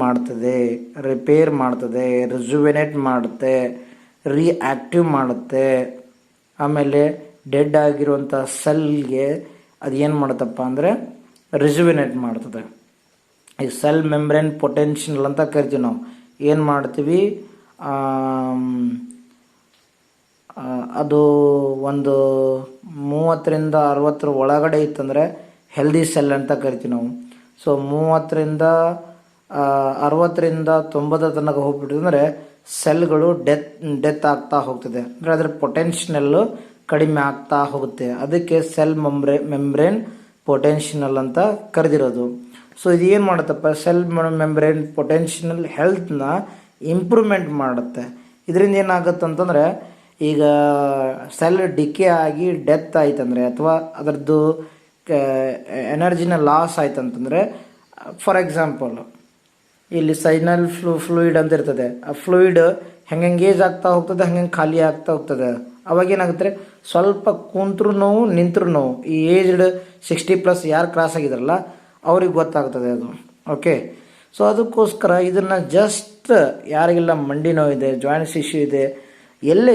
ಮಾಡ್ತದೆ, ರಿಪೇರ್ ಮಾಡ್ತದೆ, ರಿಜುವೆನೇಟ್ ಮಾಡುತ್ತೆ, ರಿಯಾಕ್ಟಿವ್ ಮಾಡುತ್ತೆ. ಆಮೇಲೆ ಡೆಡ್ ಆಗಿರುವಂಥ ಸೆಲ್ಗೆ ಅದು ಏನು ಮಾಡುತ್ತಪ್ಪ ಅಂದರೆ ರಿಜುವಿನೇಟ್ ಮಾಡ್ತದೆ. ಈ ಸೆಲ್ ಮೆಂಬ್ರೇನ್ ಪೊಟೆನ್ಷಿಯಲ್ ಅಂತ ಕರಿತೀವಿ ನಾವು. ಏನು ಮಾಡ್ತೀವಿ, ಅದು ಒಂದು 30ರಿಂದ 60 ಒಳಗಡೆ ಇತ್ತಂದರೆ ಹೆಲ್ದಿ ಸೆಲ್ ಅಂತ ಕರಿತೀವಿ ನಾವು. ಸೊ 30ರಿಂದ 60ರಿಂದ 90 ತನಕ ಹೋಗ್ಬಿಟ್ಟಿದ್ರೆ ಸೆಲ್ಗಳು ಡೆತ್ ಆಗ್ತಾ ಹೋಗ್ತದೆ, ಅಂದರೆ ಅದರ ಪೊಟೆನ್ಷಿಯಲ್ಲು ಕಡಿಮೆ ಆಗ್ತಾ ಹೋಗುತ್ತೆ. ಅದಕ್ಕೆ ಸೆಲ್ ಮೆಂಬ್ರೇನ್ ಪೊಟೆನ್ಷಿಯಲ್ ಅಂತ ಕರೆದಿರೋದು. ಸೊ ಇದು ಏನು ಮಾಡುತ್ತಪ್ಪ, ಸೆಲ್ ಮೆಂಬ್ರೇನ್ ಪೊಟೆನ್ಷಿಯಲ್ ಹೆಲ್ತ್ನ ಇಂಪ್ರೂವ್ಮೆಂಟ್ ಮಾಡುತ್ತೆ. ಇದರಿಂದ ಏನಾಗುತ್ತೆ ಅಂತಂದರೆ, ಈಗ ಸೆಲ್ ಡಿಕೆ ಆಗಿ ಡೆತ್ ಆಯ್ತಂದರೆ ಅಥವಾ ಅದರದ್ದು ಎನರ್ಜಿನ ಲಾಸ್ ಆಯ್ತಂತಂದರೆ, ಫಾರ್ ಎಕ್ಸಾಂಪಲ್ ಇಲ್ಲಿ ಸೈನಲ್ ಫ್ಲೂಯಿಡ್ ಅಂತ ಇರ್ತದೆ. ಆ ಫ್ಲೂಯಿಡ್ ಹೆಂಗೆ ಏಜ್ ಆಗ್ತಾ ಹೋಗ್ತದೆ ಹಂಗೆ ಖಾಲಿ ಆಗ್ತಾ ಹೋಗ್ತದೆ. ಅವಾಗ ಏನಾಗುತ್ತೆ, ಸ್ವಲ್ಪ ಕುಂತ್ರು ನೋವು ನಿಂತರೂ ನೋವು. ಈ ಏಜ್ಡ್ 60+ ಯಾರು ಕ್ರಾಸ್ ಆಗಿದಾರಲ್ಲ ಅವ್ರಿಗೆ ಗೊತ್ತಾಗ್ತದೆ ಅದು. ಓಕೆ, ಸೊ ಅದಕ್ಕೋಸ್ಕರ ಇದನ್ನು ಜಸ್ಟ್ ಯಾರಿಗೆಲ್ಲ ಮಂಡಿ ನೋವಿದೆ, ಜಾಯಿಂಟ್ಸ್ ಇಶ್ಯೂ ಇದೆ, ಎಲ್ಲೇ